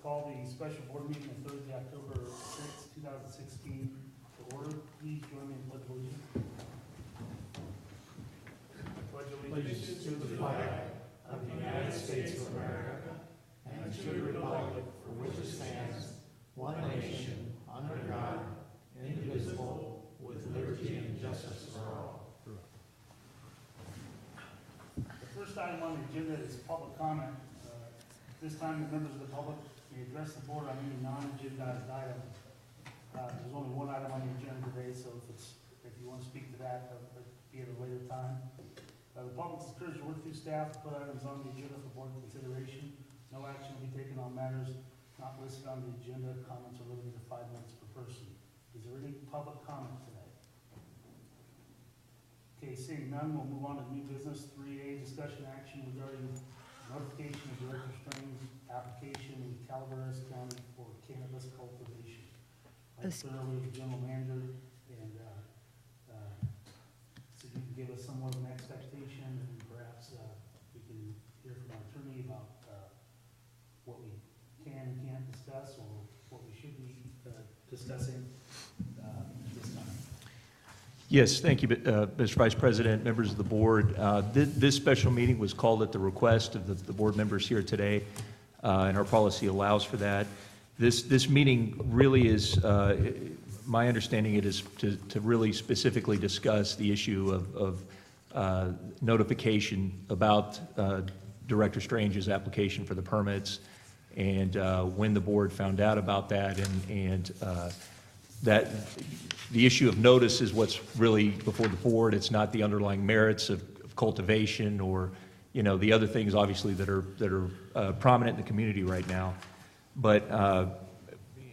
call the special board meeting of Thursday, October 6, 2016 to order. Please join me in pledge of allegiance. I pledge allegiance to the flag of the United States of America and to the republic for which it stands, one nation, under God, indivisible, with liberty and justice for all. The first item on the agenda is public comment. This time, the members of the public may address the board on any non-agendized item. There's only one item on the agenda today, so if you want to speak to that, be at a later time. The public is encouraged to work through staff to put items on the agenda for board consideration. No action will be taken on matters not listed on the agenda. Comments are limited to 5 minutes per person. Is there any public comment today? Okay, seeing none, we'll move on to new business. 3A, discussion action regarding notification of Director Strange's application in Calaveras County for cannabis cultivation. Clearly, the general manager, and so you can give us somewhat of an expectation, and perhaps we can hear from our attorney about what we can and can't discuss, or what we should be discussing this time. Yes, thank you, Mr. Vice President, members of the board. This special meeting was called at the request of the board members here today, and our policy allows for that. This meeting really is, my understanding it is to really specifically discuss the issue of notification about Director Strange's application for the permits, and when the board found out about that, and that the issue of notice is what's really before the board. It's not the underlying merits of cultivation or, you know, the other things obviously that are prominent in the community right now. But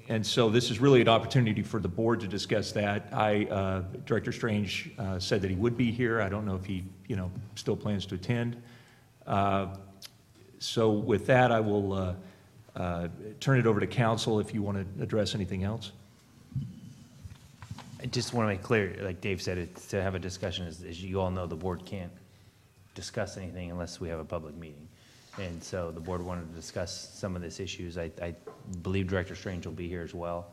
and so this is really an opportunity for the board to discuss that. Director Strange said that he would be here. I don't know if he, you know, still plans to attend. So with that, I will turn it over to council if you want to address anything else. I just want to make clear, like Dave said, to have a discussion, as you all know, the board can't discuss anything unless we have a public meeting. And so the board wanted to discuss some of these issues. I believe Director Strange will be here as well,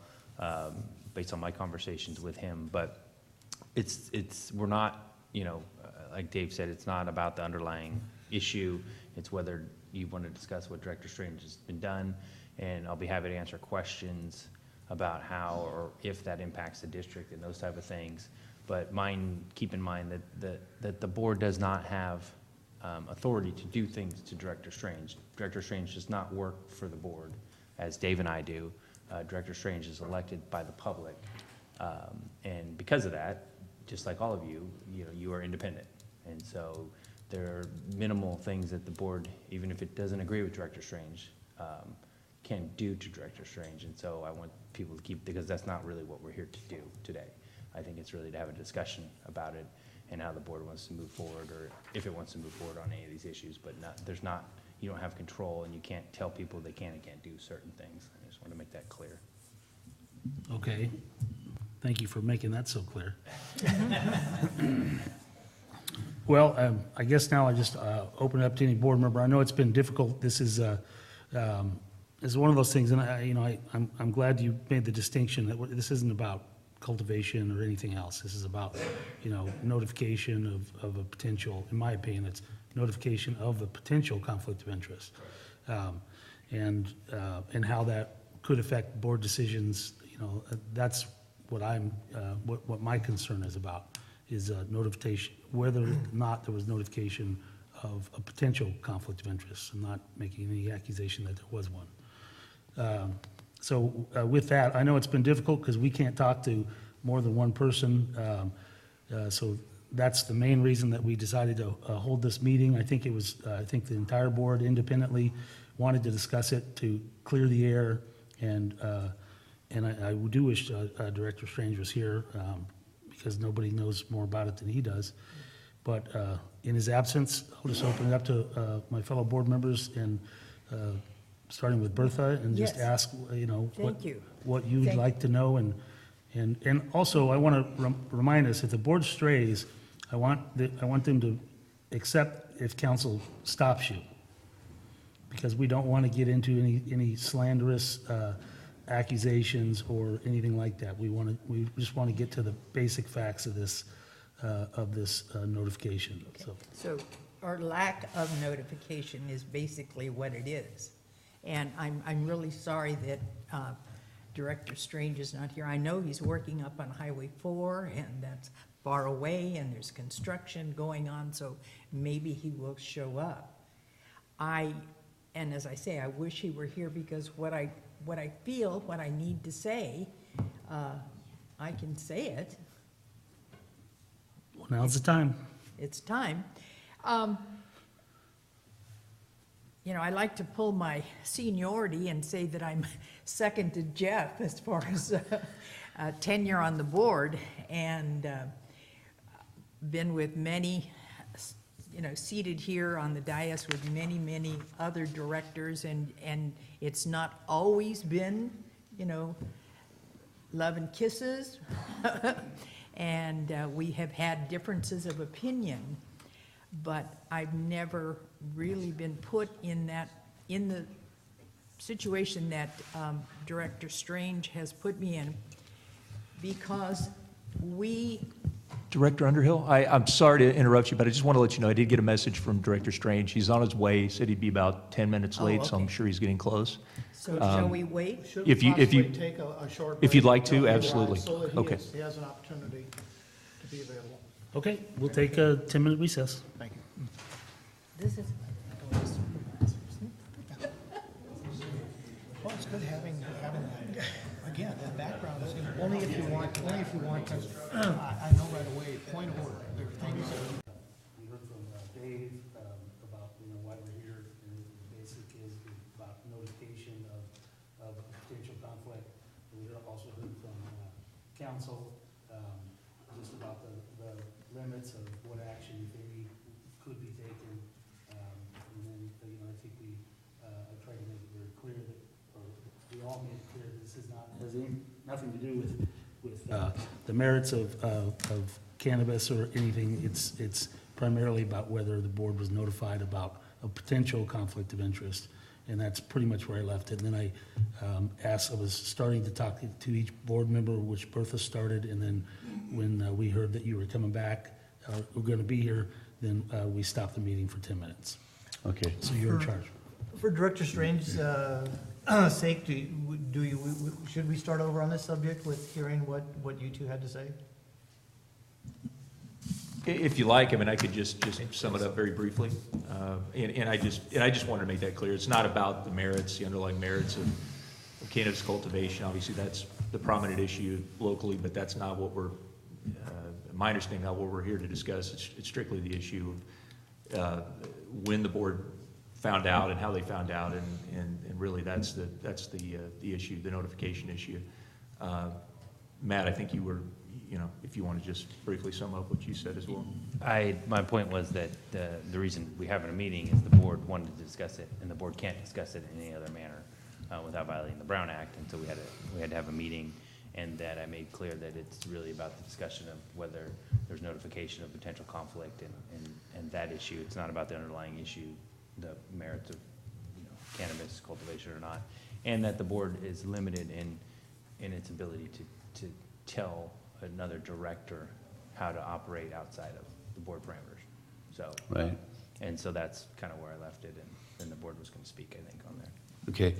based on my conversations with him. But we're not, you know, like Dave said, it's not about the underlying issue. It's whether you want to discuss what Director Strange has been done. And I'll be happy to answer questions about how or if that impacts the district and those type of things. But keep in mind that the board does not have authority to do things to Director Strange. Director Strange does not work for the board, as Dave and I do. Director Strange is elected by the public. And because of that, just like all of you, you are independent. And so there are minimal things that the board, even if it doesn't agree with Director Strange, can do to Director Strange. And so I want people to keep, because that's not really what we're here to do today. I think it's really to have a discussion about it and how the board wants to move forward, or if it wants to move forward on any of these issues. But you don't have control, and you can't tell people they can and can't do certain things. I just want to make that clear. Okay. Thank you for making that so clear. Well, I guess now I just open it up to any board member. I know it's been difficult. This is one of those things, and I'm glad you made the distinction that this isn't about cultivation or anything else. This is about, notification of a potential, in my opinion, it's notification of a potential conflict of interest, and how that could affect board decisions. That's what what my concern is about, is notification, whether or not there was notification of a potential conflict of interest. I'm not making any accusation that there was one. So with that, I know it's been difficult because we can't talk to more than one person. So that's the main reason that we decided to hold this meeting. I think I think the entire board independently wanted to discuss it to clear the air, and I do wish Director Strange was here, because nobody knows more about it than he does. But in his absence, I'll just open it up to my fellow board members, and starting with Bertha, and just ask, what you'd like to know. And also, I want to remind us, if the board strays, I want them to accept if council stops you. because we don't want to get into any slanderous accusations or anything like that. We just want to get to the basic facts of this notification, so. So our lack of notification is basically what it is. And I'm really sorry that Director Strange is not here. I know he's working up on Highway 4, and that's far away, and there's construction going on, so maybe he will show up. And as I say, I wish he were here, because what I feel, what I need to say, I can say it. Well, now's the time. It's time. You know, I like to pull my seniority and say that I'm second to Jeff as far as tenure on the board, and been with many, you know, seated here on the dais with many, many other directors, and it's not always been, you know, love and kisses. And we have had differences of opinion, but I've never really been put in the situation that Director Strange has put me in, because Director Underhill, I'm sorry to interrupt you, but I just want to let you know, I did get a message from Director Strange. He's on his way. He said he'd be about 10 minutes Oh, late, so I'm okay. sure he's getting close. So shall we wait? Should If we you- possibly take a short if you'd break like to, until he absolutely. arrives, so that Okay. he has an opportunity to be available? Okay, we'll take a 10-minute recess. Thank you. This is my board of supervisors. Well, it's good having, again, that background is, only if you want, to, I know right away, point of order, there are things that We heard from Dave about, you know, why we're here, and the basic is about notification of a potential conflict. We also heard from council, just about the limits of what action, if any, could be taken. And then, you know, I think we tried to make it very clear that, or we all made it clear that this is not, has nothing to do with The merits of cannabis or anything. It's primarily about whether the board was notified about a potential conflict of interest, and that's pretty much where I left it. And then I was starting to talk to each board member, which Bertha started, and then when we heard that you were coming back, we're going to be here, then we stopped the meeting for 10 minutes. Okay. So you're in charge. For Director Strange's sake, should we start over on this subject with hearing what you two had to say? If you like, I mean, I could just sum it up very briefly. And I just wanted to make that clear. It's not about the merits, the underlying merits of cannabis cultivation. Obviously, that's the prominent issue locally, but that's not what my understanding, not what we're here to discuss. It's strictly the issue of when the board found out and how they found out, and really that's the issue, the notification issue. Matt, I think you were, you know, if you want to just briefly sum up what you said as well. My point was that the reason we have a meeting is the board wanted to discuss it, and the board can't discuss it in any other manner without violating the Brown Act, and so we had to have a meeting, and that I made clear that it's really about the discussion of whether there's notification of potential conflict and that issue. It's not about the underlying issue, the merits of, you know, cannabis cultivation or not, and that the board is limited in its ability to tell another director how to operate outside of the board parameters. So, Right. and so that's kind of where I left it, and then the board was going to speak, I think, on there. Okay.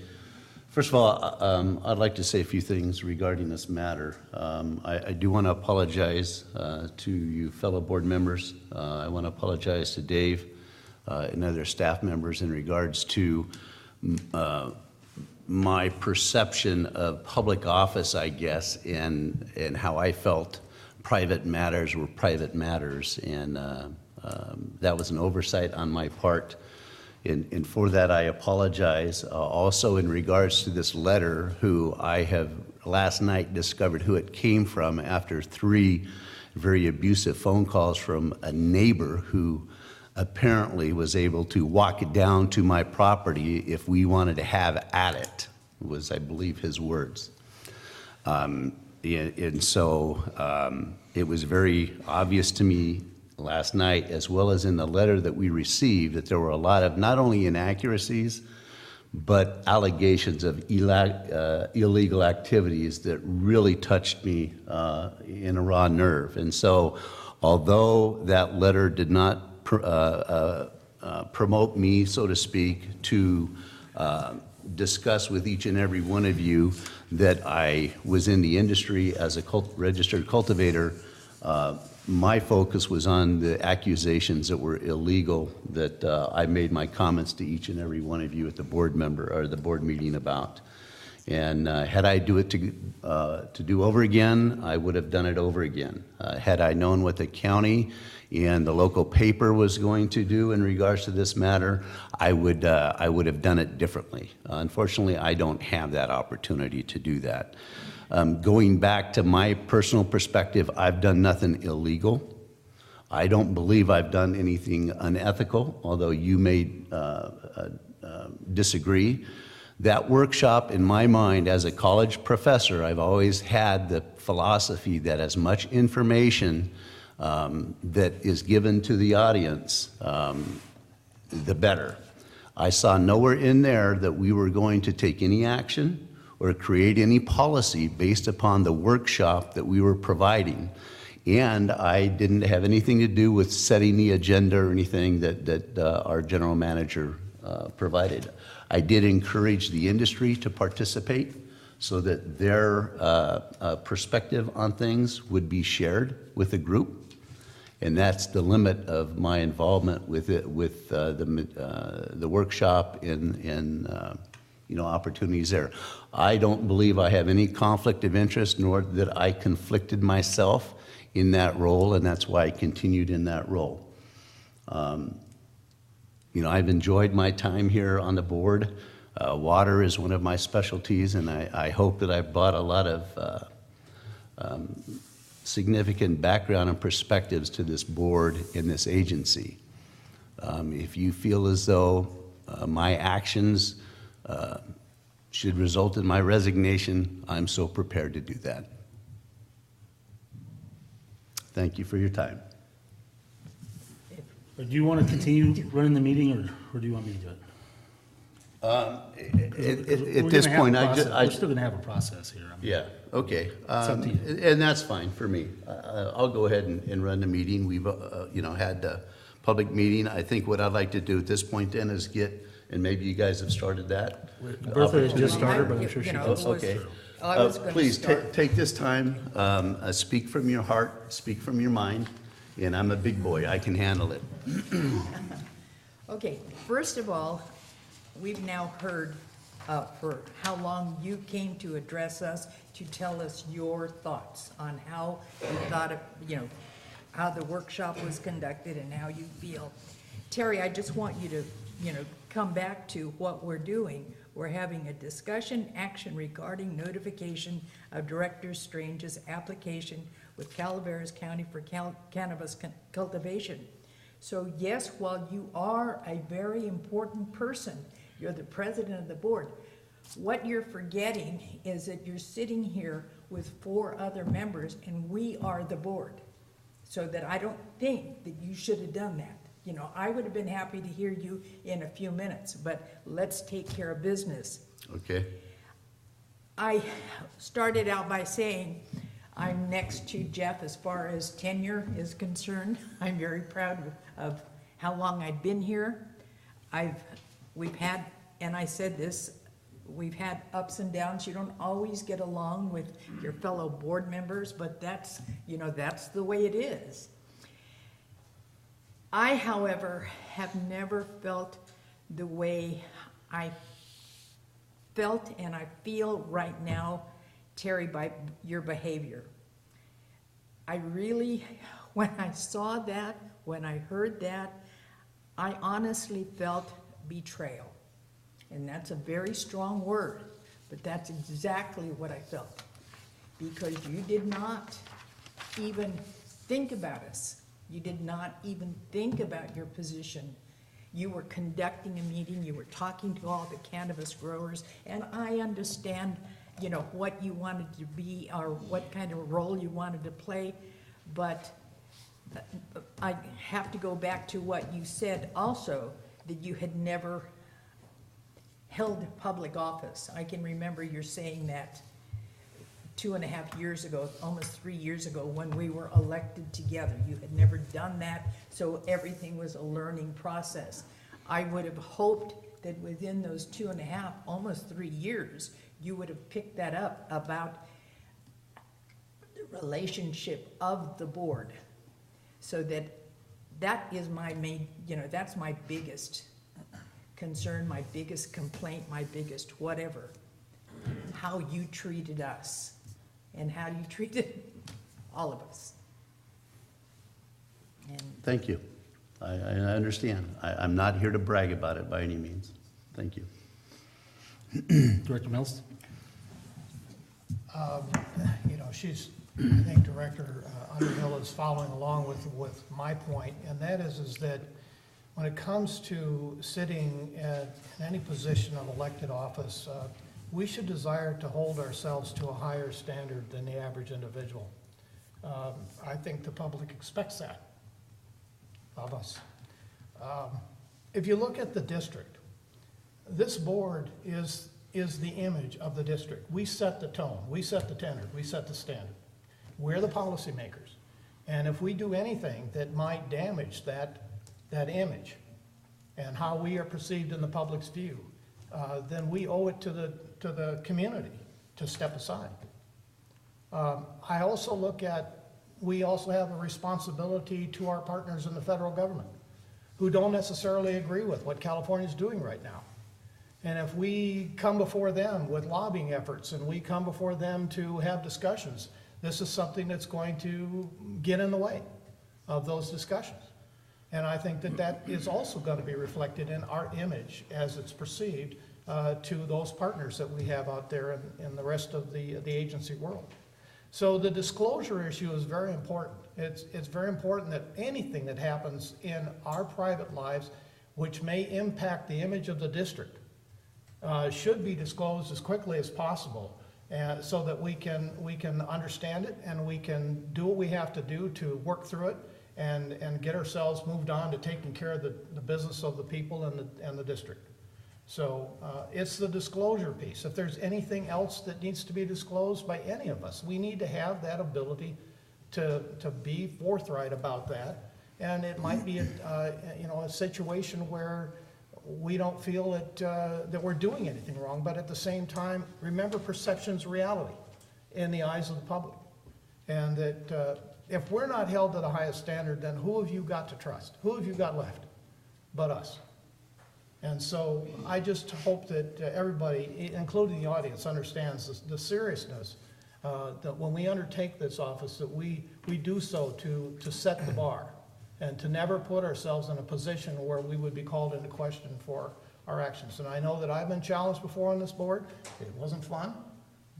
First of all, I'd like to say a few things regarding this matter. I do want to apologize to you fellow board members. I want to apologize to Dave and other staff members in regards to my perception of public office, I guess, and how I felt private matters were private matters. And that was an oversight on my part. And for that, I apologize. Also, in regards to this letter, who I have last night discovered who it came from after 3 very abusive phone calls from a neighbor who apparently was able to walk it down to my property if we wanted to have at it, was, I believe, his words. And so it was very obvious to me last night, as well as in the letter that we received, that there were a lot of not only inaccuracies, but allegations of illegal activities that really touched me in a raw nerve. And so, although that letter did not promote me, so to speak, to discuss with each and every one of you that I was in the industry as a registered cultivator, my focus was on the accusations that were illegal that I made my comments to each and every one of you at the board meeting about. And had I to do over again, I would have done it over again. Had I known what the county and the local paper was going to do in regards to this matter, I would have done it differently. Unfortunately, I don't have that opportunity to do that. Going back to my personal perspective, I've done nothing illegal. I don't believe I've done anything unethical, although you may disagree. That workshop, in my mind, as a college professor, I've always had the philosophy that as much information that is given to the audience, the better. I saw nowhere in there that we were going to take any action or create any policy based upon the workshop that we were providing. And I didn't have anything to do with setting the agenda or anything that our general manager provided. I did encourage the industry to participate so that their perspective on things would be shared with the group. And that's the limit of my involvement with it, with the workshop and opportunities there. I don't believe I have any conflict of interest, nor that I conflicted myself in that role, and that's why I continued in that role. I've enjoyed my time here on the board. Water is one of my specialties, and I hope that I've brought a lot of significant background and perspectives to this board and this agency. If you feel as though my actions should result in my resignation, I'm so prepared to do that. Thank you for your time. Do you want to continue running the meeting, or do you want me to do it? At this point, we're still going to have a process here. Yeah, okay. up to you. And that's fine for me. I'll go ahead and run the meeting. We've, had a public meeting. I think what I'd like to do at this point then is and maybe you guys have started that. Bertha has just started, but I'm sure she You know, can. it was- Okay. I was gonna Please, start. take this time, speak from your heart, speak from your mind, and I'm a big boy. I can handle it. Okay, first of all, we've now heard for how long you came to address us to tell us your thoughts on how you thought of, how the workshop was conducted and how you feel. Terry, I just want you to, come back to what we're doing. We're having a discussion action regarding notification of Director Strange's application with Calaveras County for cannabis cultivation. So yes, while you are a very important person, you're the president of the board, what you're forgetting is that you're sitting here with 4 other members and we are the board. So that I don't think that you should have done that. I would have been happy to hear you in a few minutes, but let's take care of business. Okay? I started out by saying I'm next to Jeff as far as tenure is concerned. I'm very proud of how long I've been here. We've had, and I said this, we've had ups and downs. You don't always get along with your fellow board members, but that's the way it is. I, however, have never felt the way I felt and I feel right now, Terry, by your behavior. I really, when I saw that, when I heard that, I honestly felt betrayal. And that's a very strong word, but that's exactly what I felt. Because you did not even think about us. You did not even think about your position. You were conducting a meeting, you were talking to all the cannabis growers, and I understand, what you wanted to be or what kind of role you wanted to play, but I have to go back to what you said also, that you had never held public office. I can remember you're saying that 2.5 years ago, almost 3 years ago, when we were elected together. You had never done that, so everything was a learning process. I would have hoped that within those 2.5, almost 3 years, you would have picked that up about the relationship of the board. So that is my main, that's my biggest concern, my biggest complaint, my biggest whatever. How you treated us and how you treated all of us. And Thank you. I understand. I'm not here to brag about it by any means. Thank you. Director Mills? I think Director Underhill is following along with my point, and that is that when it comes to sitting in any position of elected office, we should desire to hold ourselves to a higher standard than the average individual. I think the public expects that of us. If you look at the district, this board is the image of the district. We set the tone, we set the tenor, we set the standard. We're the policymakers. And if we do anything that might damage that image and how we are perceived in the public's view, then we owe it to the community to step aside. I also look at, we also have a responsibility to our partners in the federal government who don't necessarily agree with what California is doing right now. And if we come before them with lobbying efforts and we come before them to have discussions, this is something that's going to get in the way of those discussions. And I think that is also going to be reflected in our image as it's perceived to those partners that we have out there in the rest of the agency world. So the disclosure issue is very important. It's very important that anything that happens in our private lives which may impact the image of the district should be disclosed as quickly as possible, so that we can understand it and we can do what we have to do to work through it and get ourselves moved on to taking care of the business of the people and the district. So it's the disclosure piece. If there's anything else that needs to be disclosed by any of us, we need to have that ability to be forthright about that. And it might be a situation where we don't feel that we're doing anything wrong, but at the same time, remember, perception's reality in the eyes of the public. And that if we're not held to the highest standard, then who have you got to trust? Who have you got left but us? And so I just hope that everybody, including the audience, understands the seriousness that when we undertake this office, that we do so to set the bar and to never put ourselves in a position where we would be called into question for our actions. And I know that I've been challenged before on this board. It wasn't fun,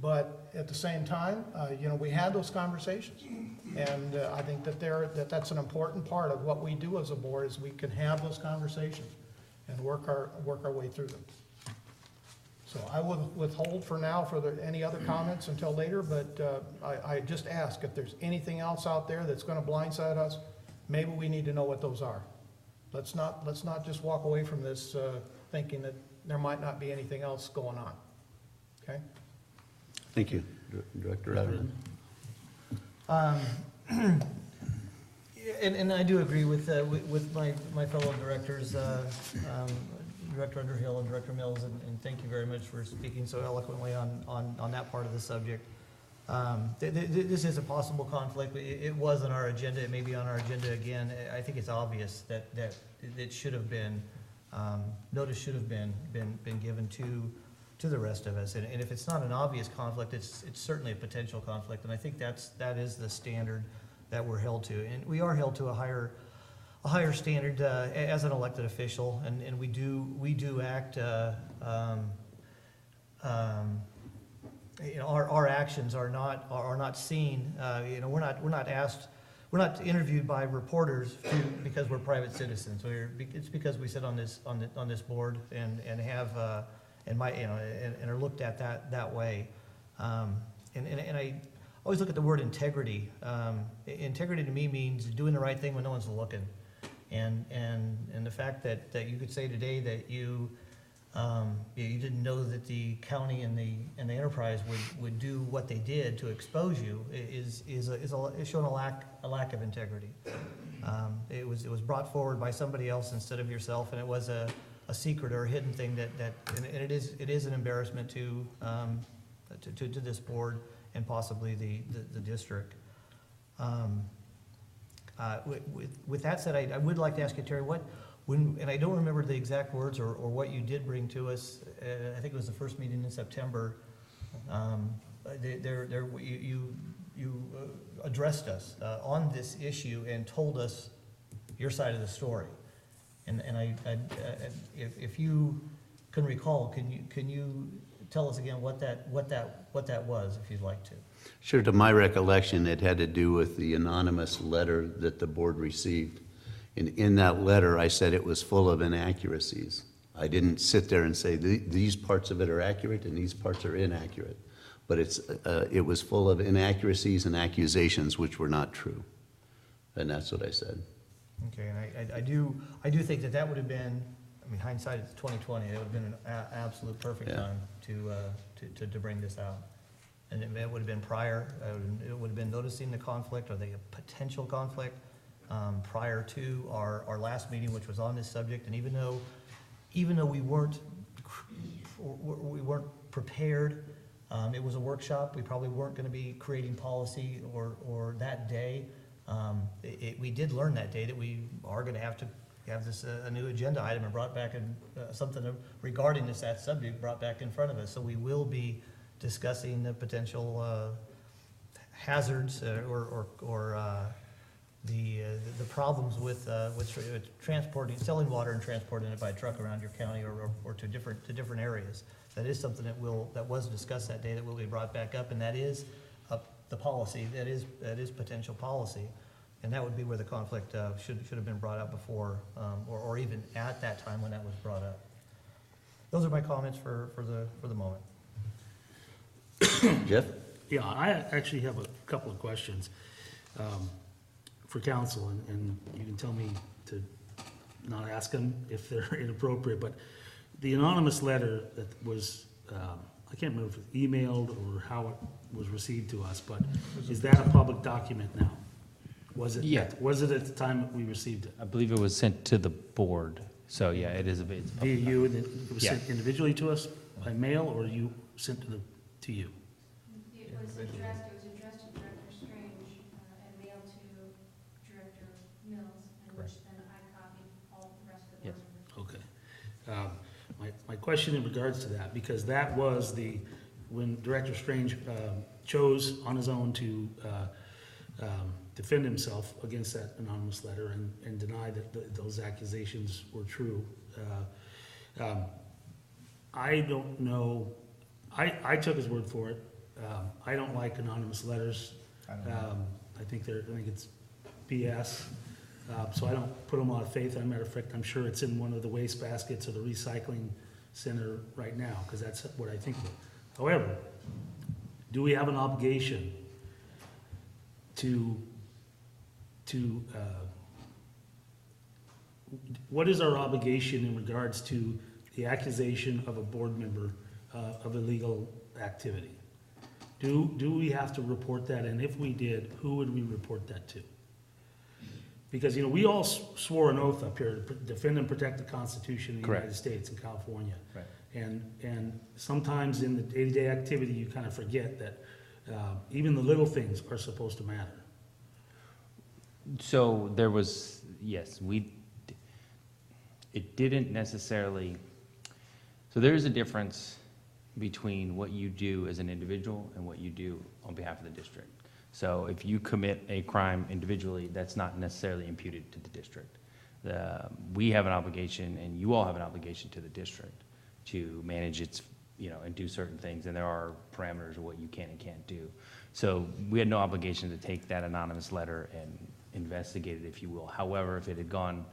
but at the same time, we had those conversations. And I think that's an important part of what we do as a board, is we can have those conversations and work our way through them. So I will withhold for now for any other comments until later, but I just ask if there's anything else out there that's going to blindside us. Maybe we need to know what those are. Let's not just walk away from this thinking that there might not be anything else going on. Okay? Thank you. Director Everett. And I do agree with my fellow directors, Director Underhill and Director Mills, and thank you very much for speaking so eloquently on that part of the subject. This is a possible conflict. It was on our agenda. It may be on our agenda again. I think it's obvious that it should have been, notice should have been given to the rest of us. And if it's not an obvious conflict, it's certainly a potential conflict. And I think that is the standard that we're held to. And we are held to a higher standard as an elected official. And we do act. Our actions are not seen. We're not interviewed by reporters because we're private citizens. It's because we sit on this board and have and are looked at that way. And I always look at the word integrity. Integrity to me means doing the right thing when no one's looking. And the fact that you could say today that you You didn't know that the county and the enterprise would do what they did to expose you is showing a lack of integrity. It was brought forward by somebody else instead of yourself, and it was a secret or a hidden thing and it is an embarrassment to this board and possibly the district. With that said, I would like to ask you, Terry, and I don't remember the exact words or what you did bring to us, I think it was the first meeting in September, you addressed us on this issue and told us your side of the story. And if you can recall, can you tell us again what that was, if you'd like to? Sure, to my recollection, it had to do with the anonymous letter that the board received. And in that letter, I said it was full of inaccuracies. I didn't sit there and say, these parts of it are accurate and these parts are inaccurate. But it was full of inaccuracies and accusations which were not true. And that's what I said. Okay, and I do think that would have been, I mean, hindsight is 2020, it would have been an absolute perfect time to bring this out. And it would have been prior, it would have been noticing the conflict or the potential conflict prior to our last meeting, which was on this subject. And even though we weren't prepared, it was a workshop. We probably weren't going to be creating policy or that day. We did learn that day that we are going to have this a new agenda item and brought back something regarding that subject brought back in front of us. So we will be discussing the potential hazards or the problems with transporting, selling water and transporting it by truck around your county or to different areas. That is something that was discussed that day that will be brought back up, and that is the policy. That is potential policy, and that would be where the conflict should have been brought up before, or even at that time when that was brought up. Those are my comments for the moment. Jeff? Yeah, I actually have a couple of questions for council, and you can tell me to not ask them if they're inappropriate, but the anonymous letter that was, I can't remember if it was emailed or how it was received to us, but is that a public document now? Was it? Yeah. Was it at the time that we received it? I believe it was sent to the board, so yeah, it is it's Via you, and it was sent Yeah. individually to us by mail, or you sent to you? It was addressed to Director Strange and mailed to Director Mills, and which then I copied all the rest of the board members. Okay. My question in regards to that, because that was when Director Strange chose on his own to defend himself against that anonymous letter and deny that those accusations were true. I don't know, I took his word for it. I don't like anonymous letters. I think it's BS. So I don't put them on faith. As a matter of fact, I'm sure it's in one of the waste baskets of the recycling center right now, because that's what I think of it. However, do we have an obligation to what is our obligation in regards to the accusation of a board member of illegal activity? Do we have to report that? And if we did, who would we report that to? Because, we all swore an oath up here to defend and protect the Constitution of the Correct. United States and California. Right. And sometimes in the day-to-day activity, you kind of forget that even the little things are supposed to matter. So there was, yes, it didn't necessarily, so there is a difference between what you do as an individual and what you do on behalf of the district. So if you commit a crime individually, that's not necessarily imputed to the district. We have an obligation, and you all have an obligation to the district to manage its, and do certain things, and there are parameters of what you can and can't do. So we had no obligation to take that anonymous letter and investigate it, if you will. However, if it had gone,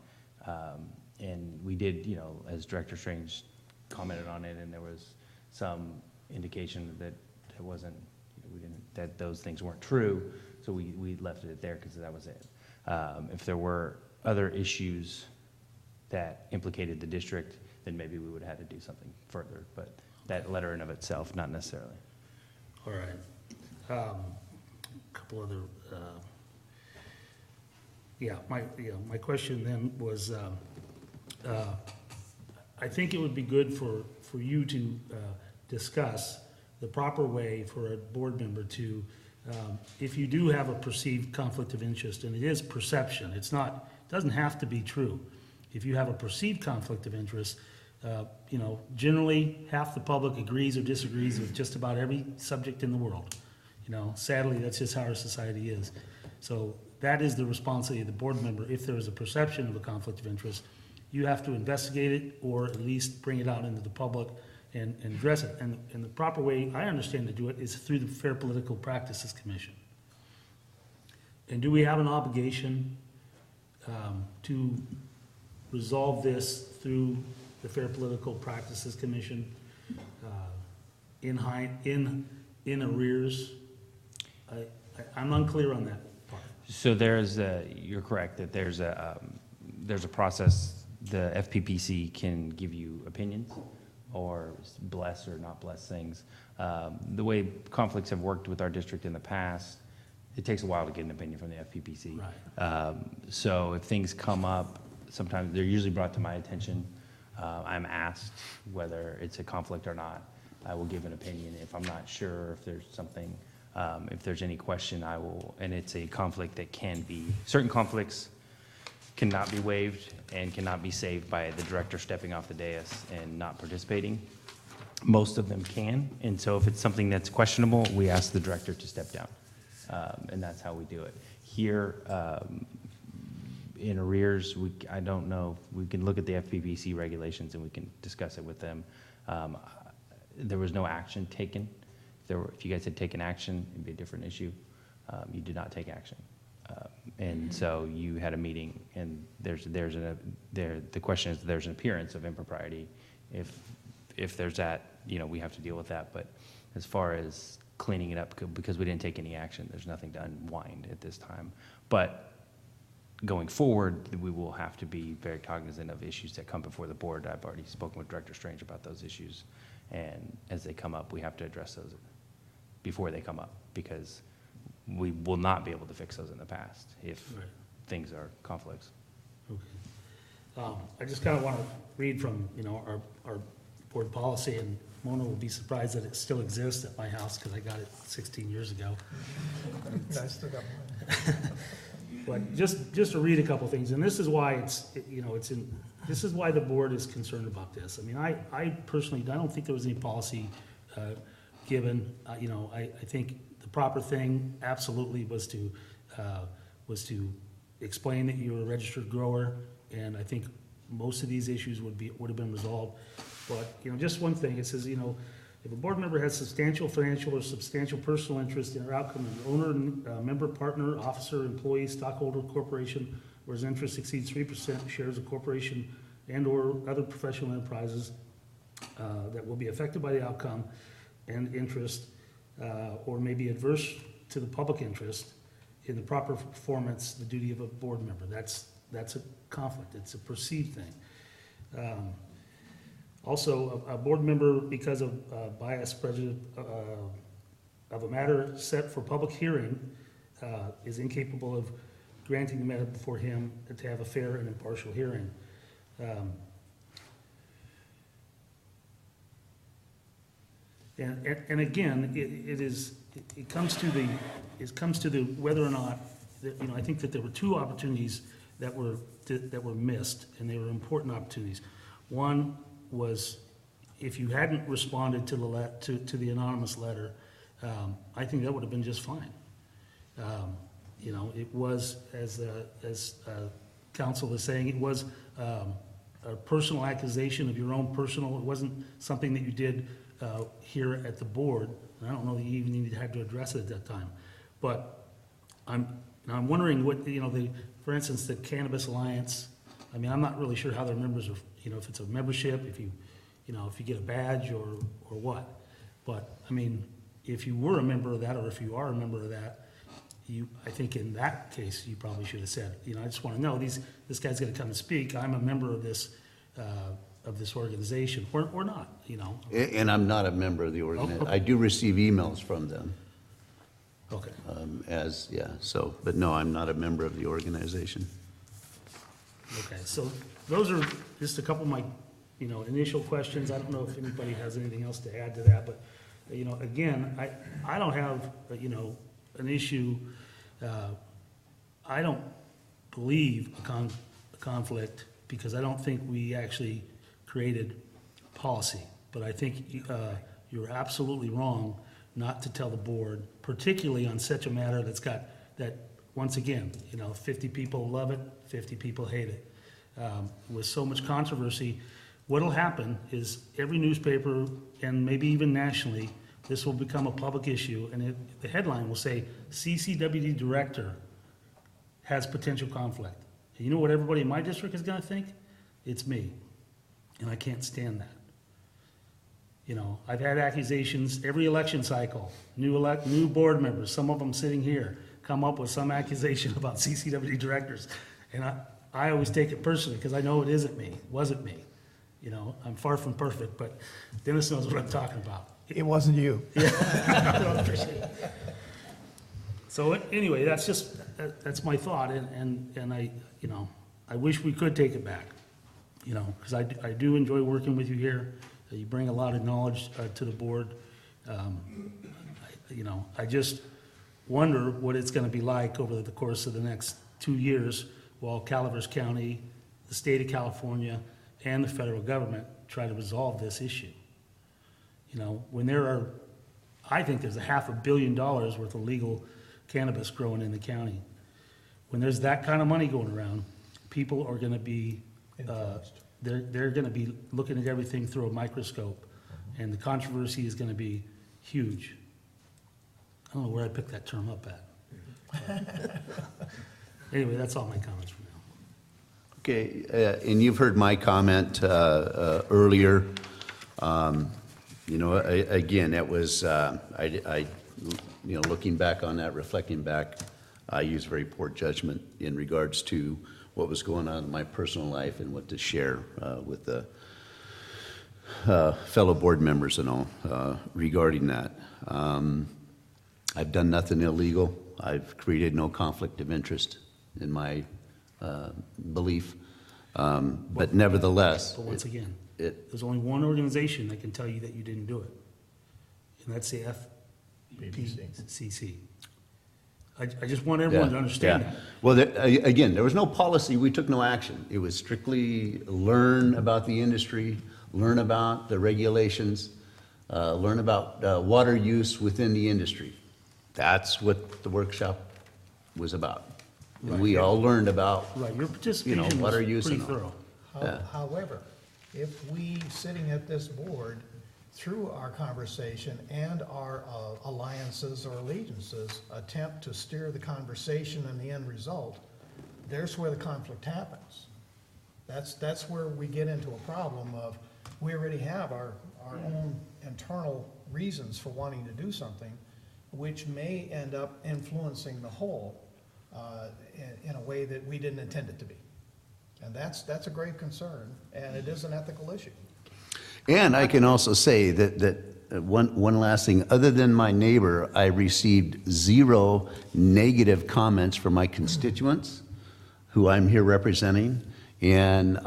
and we did, as Director Strange commented on it, and there was some indication that it wasn't, that those things weren't true, so we left it there because that was it. If there were other issues that implicated the district, then maybe we would have had to do something further. But that letter in of itself, not necessarily. All right. Couple other, my question then was, I think it would be good for you to discuss the proper way for a board member to, if you do have a perceived conflict of interest, and it is perception, it doesn't have to be true. If you have a perceived conflict of interest, generally half the public agrees or disagrees with just about every subject in the world. Sadly, that's just how our society is. So that is the responsibility of the board member. If there is a perception of a conflict of interest, you have to investigate it or at least bring it out into the public and address it. And the proper way I understand to do it is through the Fair Political Practices Commission. And do we have an obligation to resolve this through the Fair Political Practices Commission in arrears? I'm unclear on that part. So you're correct that there's a process. The FPPC can give you opinions or bless or not bless things. The way conflicts have worked with our district in the past, it takes a while to get an opinion from the FPPC. Right. So if things come up, sometimes they're usually brought to my attention. I'm asked whether it's a conflict or not. I will give an opinion. If I'm not sure, if there's something, if there's any question, I will, and it's a conflict that can be, certain conflicts cannot be waived and cannot be saved by the director stepping off the dais and not participating. Most of them can, and so if it's something that's questionable, we ask the director to step down, and that's how we do it. Here, in arrears, I don't know, we can look at the FPPC regulations and we can discuss it with them. There was no action taken. If you guys had taken action, it'd be a different issue. You did not take action. And so you had a meeting, and the question is, there's an appearance of impropriety. If there's that, we have to deal with that. But as far as cleaning it up, because we didn't take any action, there's nothing to unwind at this time. But going forward, we will have to be very cognizant of issues that come before the board. I've already spoken with Director Strange about those issues, and as they come up, we have to address those before they come up, because we will not be able to fix those in the past if Right. things are conflicts. Okay. I just kind of want to read from, our board policy, and Mona will be surprised that it still exists at my house because I got it 16 years ago. I still got mine. But just to read a couple things, and this is why this is why the board is concerned about this. I mean, I personally, I don't think there was any policy given. I think the proper thing absolutely was to explain that you're a registered grower, and I think most of these issues would have been resolved. But, just one thing, it says, if a board member has substantial financial or substantial personal interest in or outcome of the owner, member, partner, officer, employee, stockholder, corporation, or his interest exceeds 3% shares of corporation and/or other professional enterprises that will be affected by the outcome and interest, or may be adverse to the public interest in the proper performance, the duty of a board member. That's a conflict. It's a perceived thing. Also, a board member, because of bias, prejudice of a matter set for public hearing, is incapable of granting the matter before him to have a fair and impartial hearing. And again, it comes to the whether or not, I think that there were two opportunities that were missed, and they were important opportunities. One was, if you hadn't responded to the anonymous letter, I think that would have been just fine. It was, as counsel is saying, it was a personal accusation of your own personal. It wasn't something that you did here at the board. And I don't know that you even had to address it at that time. But I'm wondering what, for instance, the Cannabis Alliance. I mean, I'm not really sure how their members are, if it's a membership, if you get a badge or what. But, I mean, if you were a member of that, or if you are a member of that, I think in that case, you probably should have said, I just want to know, this guy's going to come and speak. I'm a member of this of this organization, or not, you know? And I'm not a member of the organization. I do receive emails from them, Okay. but no, I'm not a member of the organization. Okay, so those are just a couple of my, you know, initial questions. I don't know if anybody has anything else to add to that, but, you know, again, I don't have, you know, an issue, I don't believe a conflict, because I don't think we actually created policy. But I think you're absolutely wrong not to tell the board, particularly on such a matter that's got, that, once again, you know, 50 people love it, 50 people hate it. With so much controversy, what'll happen is every newspaper, and maybe even nationally, this will become a public issue, and the headline will say, CCWD director has potential conflict. And you know what everybody in my district is gonna think? It's me, and I can't stand that. You know, I've had accusations every election cycle, new board members, some of them sitting here, come up with some accusation about CCWD directors. And I always take it personally, because I know it isn't me, wasn't me. You know, I'm far from perfect, but Dennis knows what I'm talking about. It wasn't you. I appreciate it. So anyway, that's my thought, and I, you know, I wish we could take it back, you know, because I do enjoy working with you here. You bring a lot of knowledge to the board. You know, I just wonder what it's going to be like over the course of the next 2 years while Calaveras County, the state of California, and the federal government try to resolve this issue. You know, when there are, I think there's $500 million worth of legal cannabis growing in the county. When there's that kind of money going around, people are going to be, they're going to be looking at everything through a microscope, and the controversy is going to be huge. I don't know where I picked that term up at. Anyway, that's all my comments for now. Okay, and you've heard my comment earlier. You know, again, it was, you know, looking back on that, reflecting back, I used very poor judgment in regards to what was going on in my personal life and what to share with the fellow board members and all regarding that. I've done nothing illegal. I've created no conflict of interest in my belief. But nevertheless. But once again, there's only one organization that can tell you that you didn't do it, and that's the FPCC. I just want everyone to understand that. Well, again, there was no policy. We took no action. It was strictly learn about the industry, learn about the regulations, learn about water use within the industry. That's what the workshop was about. And Right. we all learned about, Right, your participation water was use pretty and all. thorough. Yeah. However, if we, sitting at this board, through our conversation and our alliances or allegiances, attempt to steer the conversation and the end result, there's where the conflict happens. That's where we get into a problem of, we already have our own internal reasons for wanting to do something, which may end up influencing the whole in a way that we didn't intend it to be. And that's a grave concern, and it is an ethical issue. And I can also say that one last thing, other than my neighbor, I received 0 negative comments from my constituents who I'm here representing. And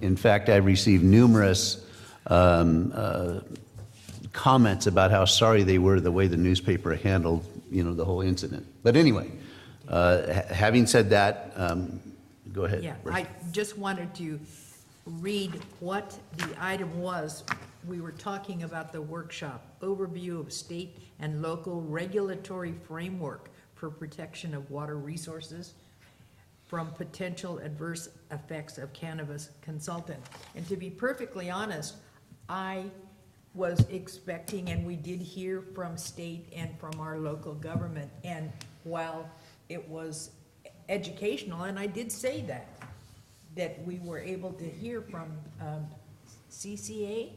in fact, I received numerous comments about how sorry they were the way the newspaper handled, you know, the whole incident. But anyway, having said that, go ahead. Yeah, I just wanted to read what the item was. We were talking about the workshop, overview of state and local regulatory framework for protection of water resources from potential adverse effects of cannabis consultant. And to be perfectly honest, I was expecting, and we did hear from state and from our local government, and while it was educational, and I did say that we were able to hear from CCA,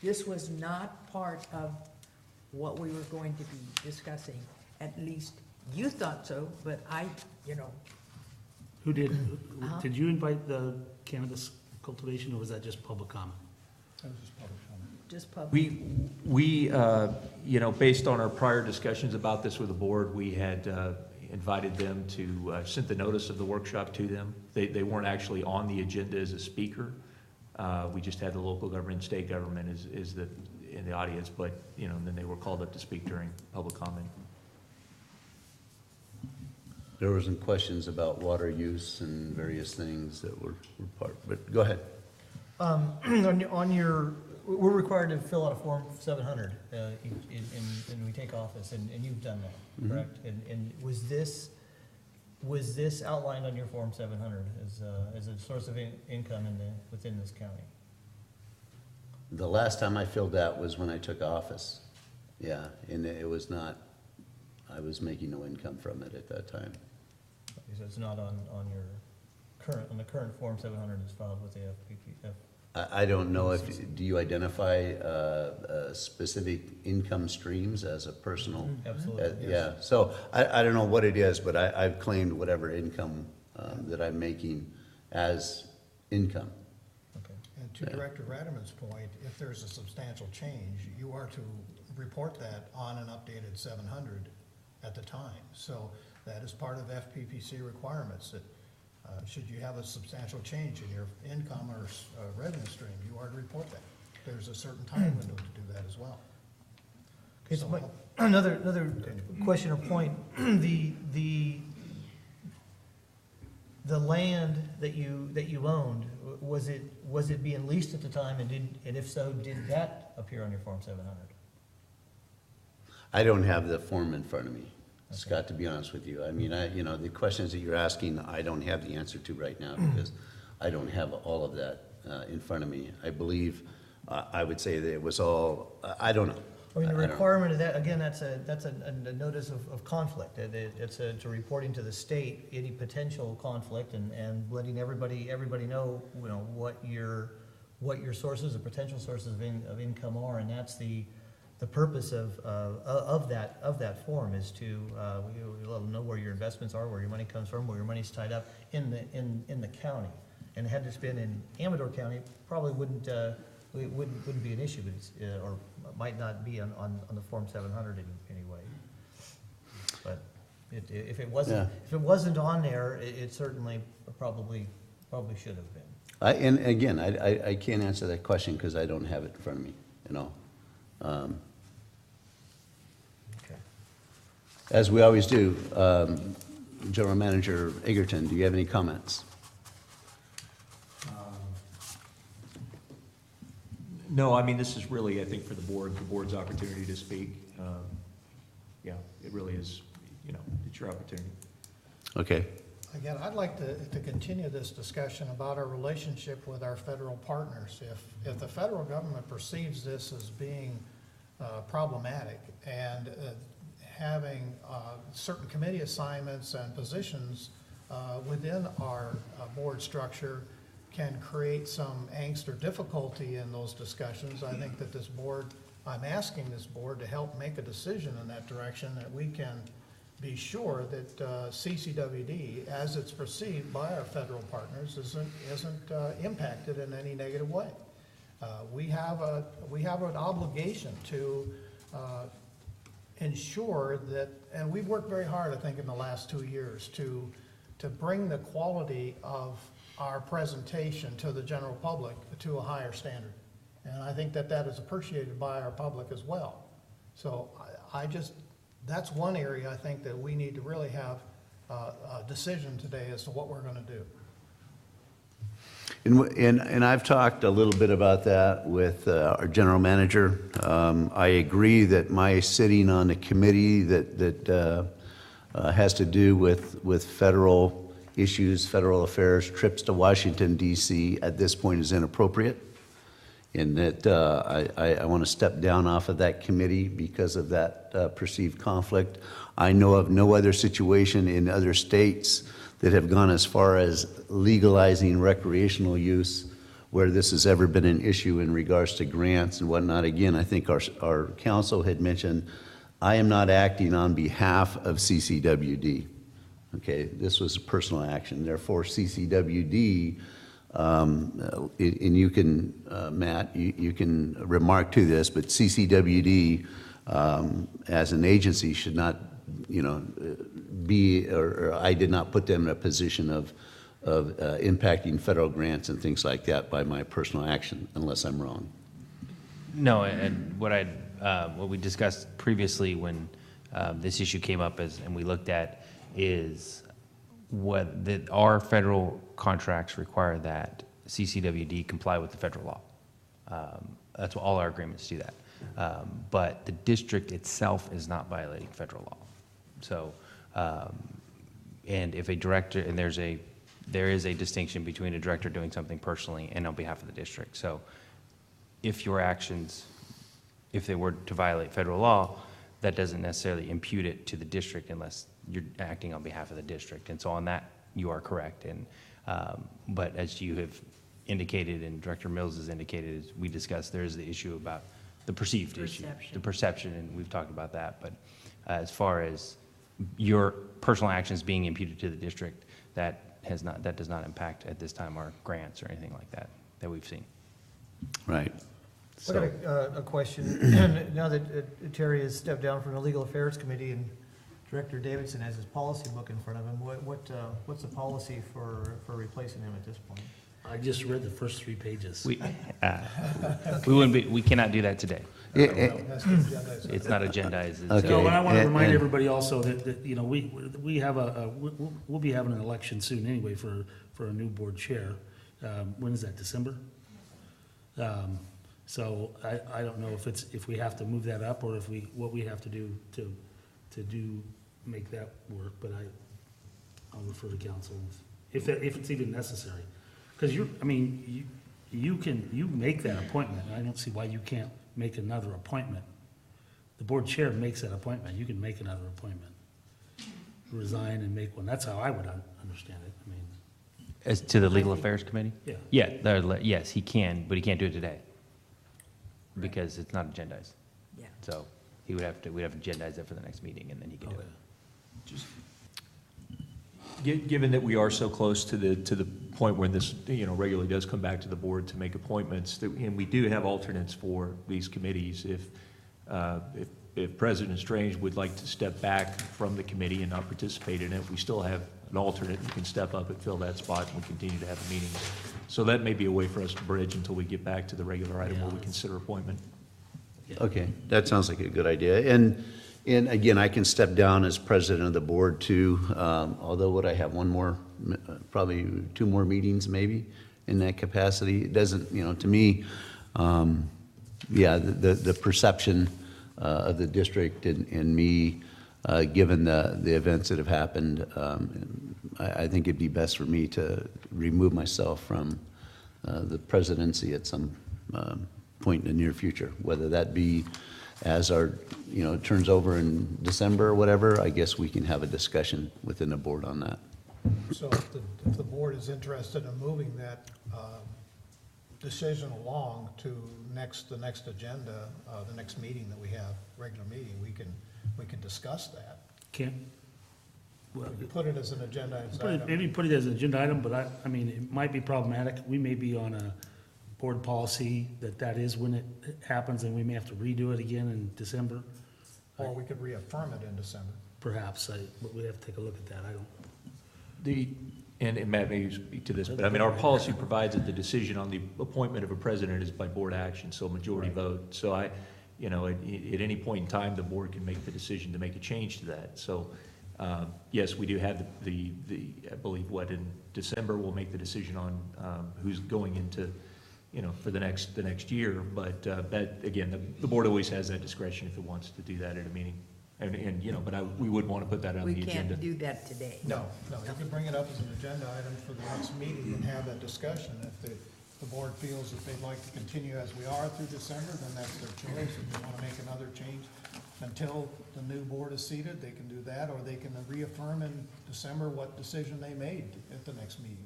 this was not part of what we were going to be discussing. At least you thought so, but I, you know, Who did you invite the cannabis cultivation, or was that just public comment? Just public. We, based on our prior discussions about this with the board, we had invited them to, sent the notice of the workshop to them. They weren't actually on the agenda as a speaker. We just had the local government, state government in the audience, but, and then they were called up to speak during public comment. There were some questions about water use and various things that were part, but go ahead. We're required to fill out a Form 700 when we take office, and you've done that, correct? And was this outlined on your Form 700 as a source of income within this county? The last time I filled that was when I took office. Yeah, and it was not, I was making no income from it at that time. So it's not on the current Form 700 that's filed with the FPP? I don't know if, do you identify specific income streams as a personal? Absolutely, yes. Yeah, so I don't know what it is, but I've claimed whatever income that I'm making as income. Okay. And to Director Radaman's point, if there's a substantial change, you are to report that on an updated 700 at the time. So that is part of FPPC requirements, that should you have a substantial change in your income or revenue stream, you are to report that. There's a certain time window to do that as well. It's So- another question or point. The land that you owned, was it being leased at the time, and if so, did that appear on your Form 700? I don't have the form in front of me, Scott, to be honest with you. I mean, the questions that you're asking, I don't have the answer to right now because I don't have all of that in front of me. I believe, I would say that it was all, I don't know. I mean, the I don't know. requirement of that, again, that's a notice of conflict. It's a reporting to the state any potential conflict and letting everybody know, what your sources or potential sources of income are, and that's the purpose of that form is to let them know where your investments are, where your money comes from, where your money's tied up in the county. And had this been in Amador County, probably wouldn't be an issue, but or might not be on the Form 700 anyway. But if it wasn't on there, it certainly probably should have been. And again, I can't answer that question because I don't have it in front of me, Okay. As we always do, General Manager Egerton, do you have any comments? No, I mean, this is really, I think, for the board's opportunity to speak. Yeah, it really is, it's your opportunity. Okay. Again, I'd like to continue this discussion about our relationship with our federal partners. If the federal government perceives this as being problematic and having certain committee assignments and positions within our board structure can create some angst or difficulty in those discussions, I think that I'm asking this board to help make a decision in that direction, that we can be sure that CCWD, as it's perceived by our federal partners, isn't impacted in any negative way. We have an obligation to ensure that, and we've worked very hard, I think, in the last 2 years to bring the quality of our presentation to the general public to a higher standard. And I think that is appreciated by our public as well. So that's one area I think that we need to really have a decision today as to what we're going to do. And I've talked a little bit about that with our general manager. I agree that my sitting on a committee that has to do with federal issues, federal affairs, trips to Washington, D.C. at this point is inappropriate, in that I want to step down off of that committee because of that perceived conflict. I know of no other situation in other states that have gone as far as legalizing recreational use where this has ever been an issue in regards to grants and whatnot. Again, I think our council had mentioned, I am not acting on behalf of CCWD. Okay, this was a personal action, therefore CCWD, and you can, Matt, you can remark to this, but CCWD, as an agency should not, be, or I did not put them in a position of impacting federal grants and things like that by my personal action, unless I'm wrong. No, and what we discussed previously when this issue came up and we looked at is that our federal contracts require that CCWD comply with the federal law. That's what all our agreements do that. But the district itself is not violating federal law. So, and if a director, and there is a distinction between a director doing something personally and on behalf of the district. So if your actions, if they were to violate federal law, that doesn't necessarily impute it to the district unless you're acting on behalf of the district. And so on that, you are correct. And, but as you have indicated and Director Mills has indicated, as we discussed, there is the issue about the perceived issue, the perception, and we've talked about that. But as far as your personal actions being imputed to the district, that does not impact at this time our grants or anything like that we've seen. Right. I got a question. Now that Terry has stepped down from the Legal Affairs Committee and Director Davidson has his policy book in front of him, what's the policy for replacing him at this point? I just read the first 3 pages. We cannot do that today. That's the agenda. It's not agendized. It's, Okay. No, but I want to remind and- everybody also that we have we'll be having an election soon anyway for a new board chair. When is that, December? So I don't know if we have to move that up or what we have to do to make that work, but I'll refer to council if it's even necessary. Because you make that appointment. I don't see why you can't make another appointment. The board chair makes that appointment. You can make another appointment. Resign and make one. That's how I would understand it. as to the Legal Affairs Committee? Yeah. Yeah, yes, he can, but he can't do it today because it's not agendized. Yeah. So we'd have to agendize it for the next meeting and then he can do it. Given that we are so close to the point where this, regularly does come back to the board to make appointments, and we do have alternates for these committees, if President Strange would like to step back from the committee and not participate in it, we still have an alternate who can step up and fill that spot, and we continue to have meetings. So that may be a way for us to bridge until we get back to the regular item where we consider appointment. Okay, that sounds like a good idea. And again, I can step down as president of the board too, although would I have one more, probably 2 more meetings maybe in that capacity? It doesn't, to me, the perception of the district and me, given the events that have happened, I think it'd be best for me to remove myself from the presidency at some point in the near future, whether that be as our, turns over in December or whatever. I guess we can have a discussion within the board on that. So if the board is interested in moving that decision along to the next agenda, the next meeting that we have, regular meeting, we can discuss that. Well, We put it as an agenda item. maybe put it as an agenda item, but it might be problematic. We may be on a board policy that is when it happens, and we may have to redo it again in December. Or we could reaffirm it in December. Perhaps, but we'd have to take a look at that. I don't. And Matt may speak to this, but our policy provides that the decision on the appointment of a president is by board action, so majority vote. So at any point in time, the board can make the decision to make a change to that. So, yes, we do have the I believe, in December, we'll make the decision on who's going into, for the next year. But that, again, the board always has that discretion if it wants to do that at a meeting. But we would want to put that on We the agenda. can't do that today. No, you can bring it up as an agenda item for the next meeting and have that discussion. If the board feels that they'd like to continue as we are through December, then that's their choice. If they want to make another change until the new board is seated, they can do that, or they can reaffirm in December what decision they made at the next meeting.